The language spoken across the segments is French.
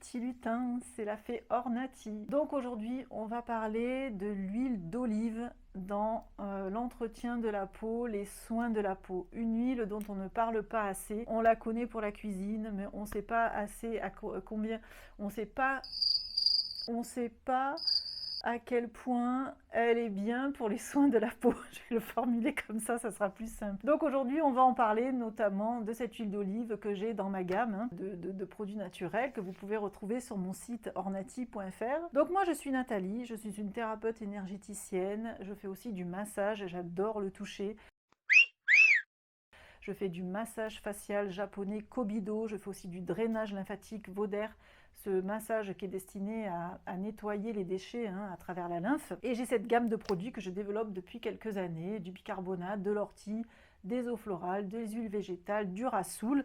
petit lutin, c'est la fée Ornati. Donc aujourd'hui, on va parler de l'huile d'olive dans l'entretien de la peau, les soins de la peau. Une huile dont on ne parle pas assez. On la connaît pour la cuisine, mais on ne sait pas assez à combien... On ne sait pas à quel point elle est bien pour les soins de la peau. Je vais le formuler comme ça sera plus simple. Donc aujourd'hui, on va en parler notamment de cette huile d'olive que j'ai dans ma gamme de produits naturels que vous pouvez retrouver sur mon site ornati.fr. Donc moi, je suis Nathalie, je suis une thérapeute énergéticienne. Je fais aussi du massage, j'adore le toucher. Je fais du massage facial japonais Kobido, je fais aussi du drainage lymphatique Voder, ce massage qui est destiné à nettoyer les déchets à travers la lymphe. Et j'ai cette gamme de produits que je développe depuis quelques années, du bicarbonate, de l'ortie, des eaux florales, des huiles végétales, du rassoul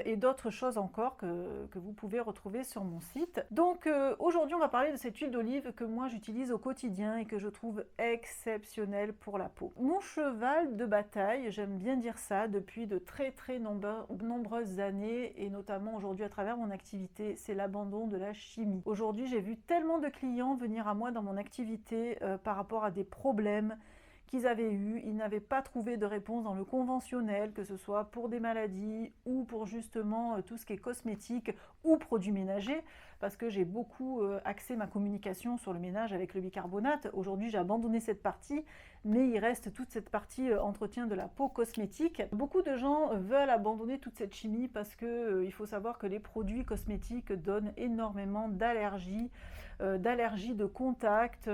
et d'autres choses encore que vous pouvez retrouver sur mon site. Donc aujourd'hui on va parler de cette huile d'olive que moi j'utilise au quotidien et que je trouve exceptionnelle pour la peau. Mon cheval de bataille, j'aime bien dire ça, depuis de très nombreuses années et notamment aujourd'hui à travers mon activité, c'est l'abandon de la chimie. Aujourd'hui j'ai vu tellement de clients venir à moi dans mon activité par rapport à des problèmes qu'ils avaient eu, ils n'avaient pas trouvé de réponse dans le conventionnel, que ce soit pour des maladies ou pour justement tout ce qui est cosmétique ou produits ménagers, parce que j'ai beaucoup axé ma communication sur le ménage avec le bicarbonate. Aujourd'hui, j'ai abandonné cette partie, mais il reste toute cette partie entretien de la peau cosmétique. Beaucoup de gens veulent abandonner toute cette chimie parce que il faut savoir que les produits cosmétiques donnent énormément d'allergies, de contact.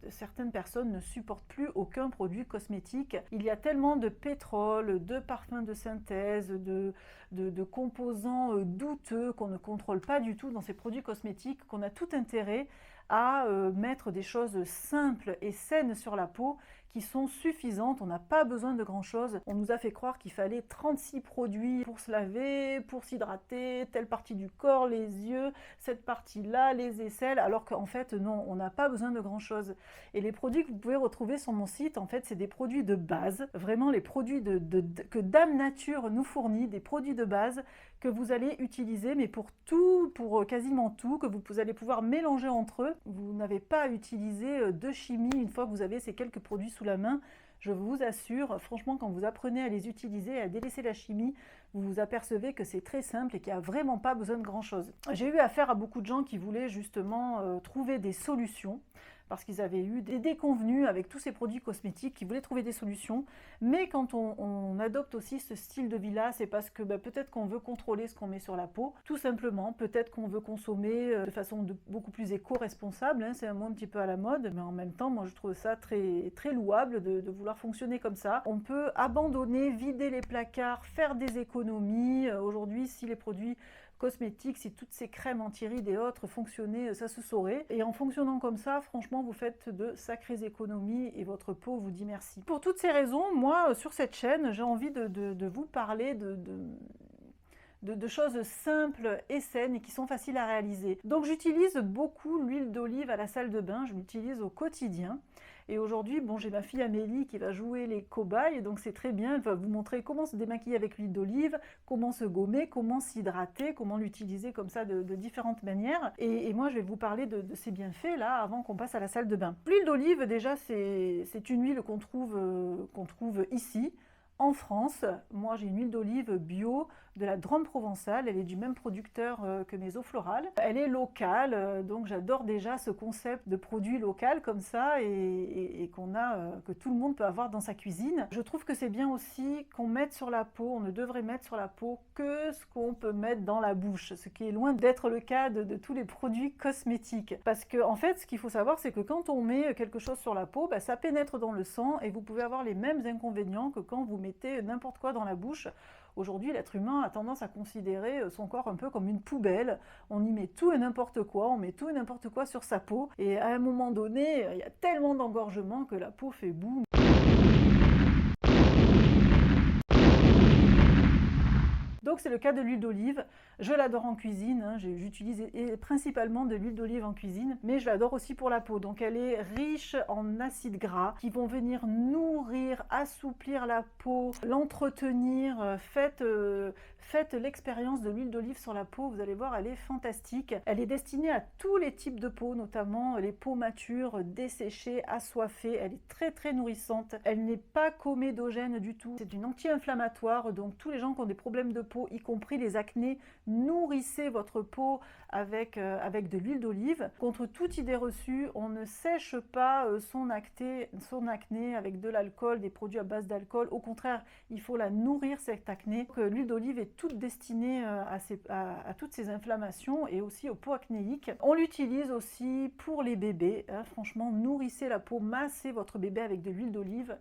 Certaines personnes ne supportent plus aucun produit cosmétique. Il y a tellement de pétrole, de parfums de synthèse, de composants douteux qu'on ne contrôle pas du tout dans ces produits cosmétiques qu'on a tout intérêt à mettre des choses simples et saines sur la peau qui sont suffisantes. On n'a pas besoin de grand chose. On nous a fait croire qu'il fallait 36 produits pour se laver, pour s'hydrater, telle partie du corps, les yeux, cette partie-là, les aisselles, alors qu'en fait non, on n'a pas besoin de grand chose. Et les produits que vous pouvez retrouver sur mon site, en fait c'est des produits de base, vraiment les produits que Dame Nature nous fournit, des produits de base que vous allez utiliser, mais pour tout, pour quasiment tout, que vous allez pouvoir mélanger entre eux. Vous n'avez pas à utiliser de chimie une fois que vous avez ces quelques produits sous la main. Je vous assure, franchement, quand vous apprenez à les utiliser et à délaisser la chimie, vous vous apercevez que c'est très simple et qu'il n'y a vraiment pas besoin de grand-chose. J'ai eu affaire à beaucoup de gens qui voulaient justement trouver des solutions, parce qu'ils avaient eu des déconvenus avec tous ces produits cosmétiques, qui voulaient trouver des solutions. Mais quand on adopte aussi ce style de vie-là, c'est parce que peut-être qu'on veut contrôler ce qu'on met sur la peau, tout simplement. Peut-être qu'on veut consommer de façon beaucoup plus éco-responsable, c'est un mot un petit peu à la mode, mais en même temps, moi je trouve ça très, très louable de vouloir fonctionner comme ça. On peut abandonner, vider les placards, faire des économies. Aujourd'hui, si les produits cosmétiques, si toutes ces crèmes anti-rides et autres fonctionnaient, ça se saurait. Et en fonctionnant comme ça, franchement, vous faites de sacrées économies et votre peau vous dit merci. Pour toutes ces raisons, moi, sur cette chaîne, j'ai envie de vous parler de choses simples et saines et qui sont faciles à réaliser. Donc j'utilise beaucoup l'huile d'olive à la salle de bain, je l'utilise au quotidien. Et aujourd'hui, bon, j'ai ma fille Amélie qui va jouer les cobayes, donc c'est très bien, elle va vous montrer comment se démaquiller avec l'huile d'olive, comment se gommer, comment s'hydrater, comment l'utiliser comme ça de différentes manières. Et moi, je vais vous parler de ces bienfaits là, avant qu'on passe à la salle de bain. L'huile d'olive, déjà, c'est une huile qu'on trouve ici, en France. Moi j'ai une huile d'olive bio de la Drôme provençale, elle est du même producteur que mes eaux florales. Elle est locale, donc j'adore déjà ce concept de produit local comme ça et que tout le monde peut avoir dans sa cuisine. Je trouve que c'est bien aussi qu'on mette sur la peau, on ne devrait mettre sur la peau que ce qu'on peut mettre dans la bouche, ce qui est loin d'être le cas de tous les produits cosmétiques. Parce que en fait, ce qu'il faut savoir, c'est que quand on met quelque chose sur la peau, ça pénètre dans le sang et vous pouvez avoir les mêmes inconvénients que quand vous mettez n'importe quoi dans la bouche. Aujourd'hui, l'être humain a tendance à considérer son corps un peu comme une poubelle. On y met tout et n'importe quoi, on met tout et n'importe quoi sur sa peau. Et à un moment donné, il y a tellement d'engorgement que la peau fait boum. Donc c'est le cas de l'huile d'olive. Je l'adore en cuisine, hein. J'utilise principalement de l'huile d'olive en cuisine, mais je l'adore aussi pour la peau. Donc elle est riche en acides gras qui vont venir nourrir, assouplir la peau, l'entretenir. Faites l'expérience de l'huile d'olive sur la peau, vous allez voir, elle est fantastique. Elle est destinée à tous les types de peau, notamment les peaux matures, desséchées, assoiffées. Elle est très très nourrissante. Elle n'est pas comédogène du tout. C'est une anti-inflammatoire, donc tous les gens qui ont des problèmes de peau, y compris les acnés, nourrissez votre peau avec de l'huile d'olive. Contre toute idée reçue, on ne sèche pas son acné avec de l'alcool, des produits à base d'alcool. Au contraire, il faut la nourrir, cette acné. L'huile d'olive est toute destinée à toutes ces inflammations et aussi aux peaux acnéiques. On l'utilise aussi pour les bébés, hein. Franchement, nourrissez la peau, massez votre bébé avec de l'huile d'olive.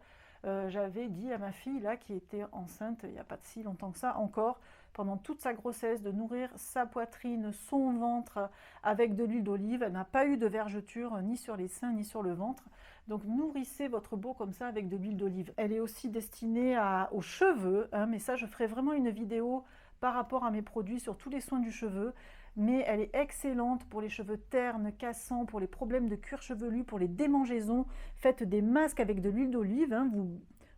J'avais dit à ma fille là qui était enceinte il n'y a pas si longtemps que ça encore, pendant toute sa grossesse, de nourrir sa poitrine, son ventre avec de l'huile d'olive. Elle n'a pas eu de vergeture ni sur les seins ni sur le ventre. Donc nourrissez votre peau comme ça avec de l'huile d'olive. Elle est aussi destinée aux cheveux, hein, mais ça je ferai vraiment une vidéo par rapport à mes produits sur tous les soins du cheveu. Mais elle est excellente pour les cheveux ternes, cassants, pour les problèmes de cuir chevelu, pour les démangeaisons. Faites des masques avec de l'huile d'olive, hein.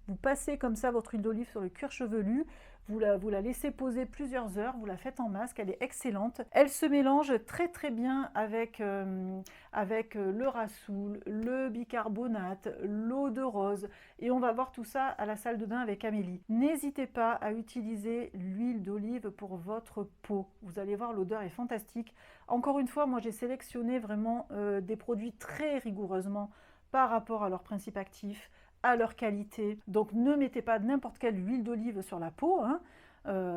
Vous passez comme ça votre huile d'olive sur le cuir chevelu, vous la laissez poser plusieurs heures, vous la faites en masque, elle est excellente. Elle se mélange très très bien avec le rassoul, le bicarbonate, l'eau de rose, et on va voir tout ça à la salle de bain avec Amélie. N'hésitez pas à utiliser l'huile d'olive pour votre peau, vous allez voir, l'odeur est fantastique. Encore une fois, moi j'ai sélectionné vraiment des produits très rigoureusement par rapport à leurs principes actifs, à leur qualité. Donc ne mettez pas n'importe quelle huile d'olive sur la peau, hein.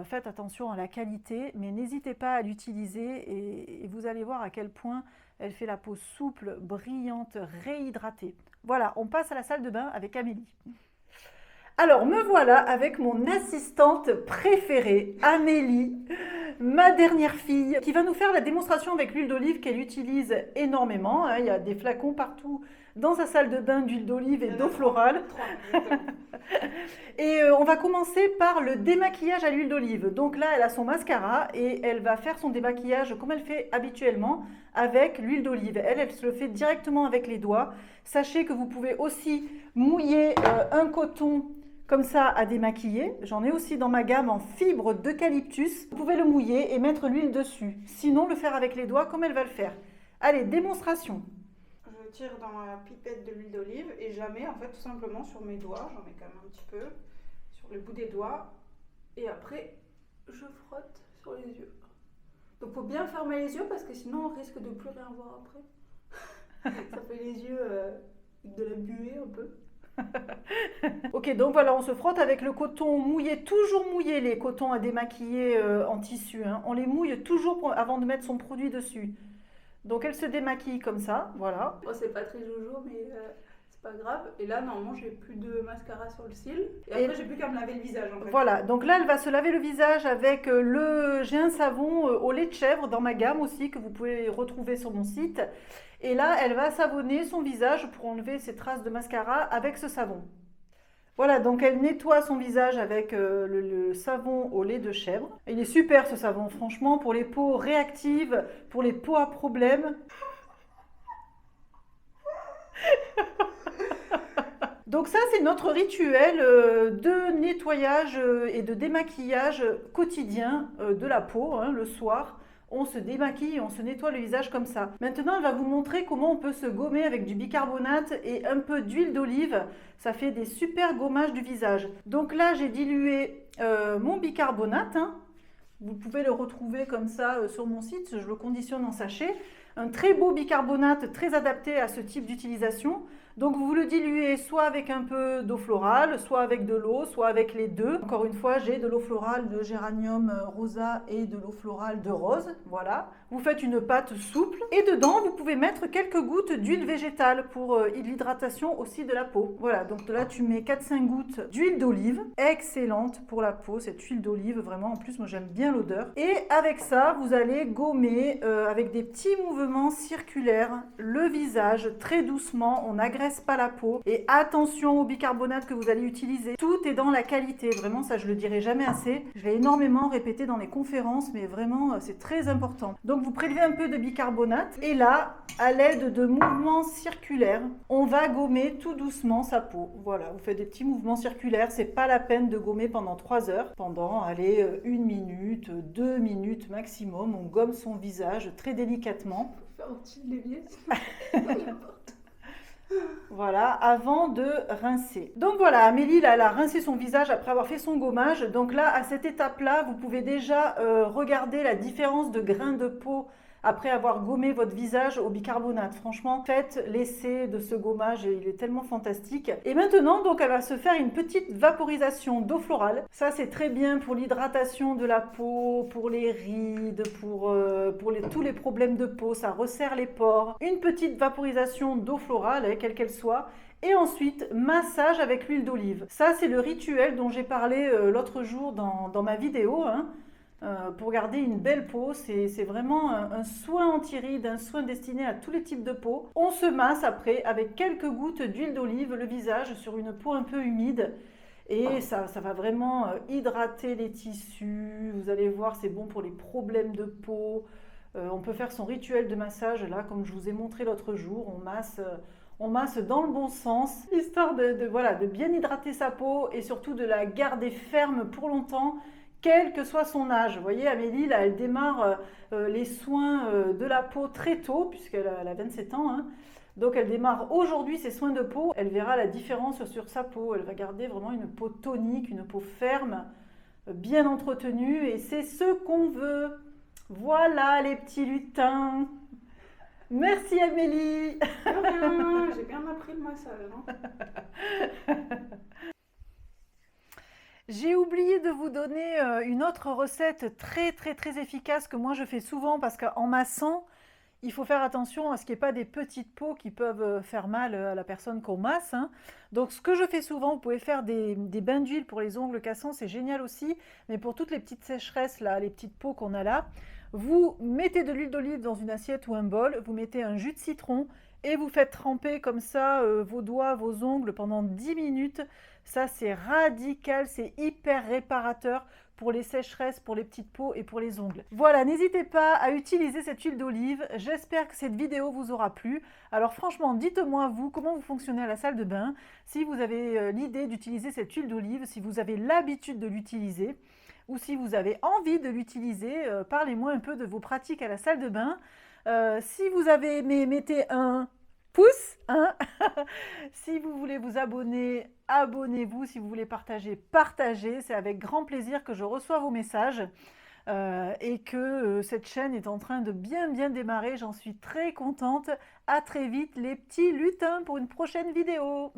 Faites attention à la qualité, mais n'hésitez pas à l'utiliser et vous allez voir à quel point elle fait la peau souple, brillante, réhydratée. Voilà, on passe à la salle de bain avec Amélie. Alors me voilà avec mon assistante préférée, Amélie, ma dernière fille, qui va nous faire la démonstration avec l'huile d'olive qu'elle utilise énormément, hein. Il y a des flacons partout dans sa salle de bain d'huile d'olive et d'eau florale. Et on va commencer par le démaquillage à l'huile d'olive. Donc là, elle a son mascara et elle va faire son démaquillage comme elle fait habituellement avec l'huile d'olive. Elle se le fait directement avec les doigts. Sachez que vous pouvez aussi mouiller un coton comme ça à démaquiller. J'en ai aussi dans ma gamme en fibre d'eucalyptus. Vous pouvez le mouiller et mettre l'huile dessus. Sinon, le faire avec les doigts comme elle va le faire. Allez, démonstration. Je tire dans ma pipette de l'huile d'olive et jamais en fait tout simplement sur mes doigts, j'en mets quand même un petit peu sur le bout des doigts et après je frotte sur les yeux. Donc faut bien fermer les yeux parce que sinon on risque de plus rien voir après. Ça fait les yeux de la buée un peu. Ok, donc voilà, on se frotte avec le coton mouillé, toujours mouillé les cotons à démaquiller en tissu, hein. On les mouille toujours avant de mettre son produit dessus. Donc elle se démaquille comme ça, voilà. Oh, c'est pas très jojo, mais c'est pas grave. Et là, normalement, j'ai plus de mascara sur le cil. Et après, j'ai plus qu'à me laver le visage, en fait. Voilà, donc là, elle va se laver le visage avec j'ai un savon au lait de chèvre dans ma gamme aussi, que vous pouvez retrouver sur mon site. Et là, elle va savonner son visage pour enlever ses traces de mascara avec ce savon. Voilà, donc elle nettoie son visage avec le savon au lait de chèvre. Il est super ce savon, franchement, pour les peaux réactives, pour les peaux à problème. Donc ça, c'est notre rituel de nettoyage et de démaquillage quotidien de la peau, hein, le soir. On se démaquille, on se nettoie le visage comme ça. Maintenant, elle va vous montrer comment on peut se gommer avec du bicarbonate et un peu d'huile d'olive. Ça fait des super gommages du visage. Donc là, j'ai dilué mon bicarbonate, hein. Vous pouvez le retrouver comme ça sur mon site, je le conditionne en sachet. Un très beau bicarbonate, très adapté à ce type d'utilisation. Donc vous le diluez soit avec un peu d'eau florale, soit avec de l'eau, soit avec les deux. Encore une fois, j'ai de l'eau florale de géranium rosa et de l'eau florale de rose. Voilà. Vous faites une pâte souple et dedans, vous pouvez mettre quelques gouttes d'huile végétale pour l'hydratation aussi de la peau. Voilà, donc là, tu mets 4-5 gouttes d'huile d'olive. Excellente pour la peau, cette huile d'olive, vraiment. En plus, moi, j'aime bien l'odeur. Et avec ça, vous allez gommer avec des petits mouvements circulaires le visage très doucement. On agrège n'agresse pas la peau. Et attention au bicarbonate que vous allez utiliser. Tout est dans la qualité. Vraiment, ça je le dirai jamais assez. Je l'ai énormément répété dans les conférences, mais vraiment c'est très important. Donc vous prélevez un peu de bicarbonate et là, à l'aide de mouvements circulaires, on va gommer tout doucement sa peau. Voilà, vous faites des petits mouvements circulaires. C'est pas la peine de gommer pendant 3 heures. Pendant, allez, 1 minute, 2 minutes maximum, on gomme son visage très délicatement. Faire un petit levier. Voilà, avant de rincer. Donc voilà, Amélie, là, elle a rincé son visage après avoir fait son gommage. Donc là, à cette étape-là, vous pouvez déjà regarder la différence de grain de peau après avoir gommé votre visage au bicarbonate. Franchement, faites l'essai de ce gommage, il est tellement fantastique. Et maintenant, donc, elle va se faire une petite vaporisation d'eau florale. Ça, c'est très bien pour l'hydratation de la peau, pour les rides, pour tous les problèmes de peau. Ça resserre les pores. Une petite vaporisation d'eau florale, quelle qu'elle soit. Et ensuite, massage avec l'huile d'olive. Ça, c'est le rituel dont j'ai parlé l'autre jour dans ma vidéo, hein. Pour garder une belle peau, c'est vraiment un soin anti-rides, un soin destiné à tous les types de peau. On se masse après avec quelques gouttes d'huile d'olive le visage sur une peau un peu humide et ça va vraiment hydrater les tissus. Vous allez voir, c'est bon pour les problèmes de peau. On peut faire son rituel de massage là, comme je vous ai montré l'autre jour. On masse dans le bon sens, histoire de bien hydrater sa peau et surtout de la garder ferme pour longtemps, quel que soit son âge. Vous voyez, Amélie, là, elle démarre les soins de la peau très tôt, puisqu'elle a 27 ans. Hein. Donc, elle démarre aujourd'hui ses soins de peau. Elle verra la différence sur sa peau. Elle va garder vraiment une peau tonique, une peau ferme, bien entretenue. Et c'est ce qu'on veut. Voilà, les petits lutins. Merci, Amélie. J'ai bien appris le massage. Hein. J'ai oublié de vous donner une autre recette très efficace que moi je fais souvent parce qu'en massant, il faut faire attention à ce qu'il n'y ait pas des petites peaux qui peuvent faire mal à la personne qu'on masse. Hein. Donc ce que je fais souvent, vous pouvez faire des bains d'huile pour les ongles cassants, c'est génial aussi. Mais pour toutes les petites sécheresses, là, les petites peaux qu'on a là, vous mettez de l'huile d'olive dans une assiette ou un bol, vous mettez un jus de citron et vous faites tremper comme ça vos doigts, vos ongles pendant 10 minutes. Ça, c'est radical, c'est hyper réparateur pour les sécheresses, pour les petites peaux et pour les ongles. Voilà, n'hésitez pas à utiliser cette huile d'olive. J'espère que cette vidéo vous aura plu. Alors franchement, dites-moi vous, comment vous fonctionnez à la salle de bain, si vous avez l'idée d'utiliser cette huile d'olive, si vous avez l'habitude de l'utiliser, ou si vous avez envie de l'utiliser, parlez-moi un peu de vos pratiques à la salle de bain. Si vous avez aimé, mettez un pouce. Hein. Si vous voulez vous abonner, abonnez-vous. Si vous voulez partager, partagez. C'est avec grand plaisir que je reçois vos messages et que cette chaîne est en train de bien démarrer. J'en suis très contente. À très vite les petits lutins pour une prochaine vidéo.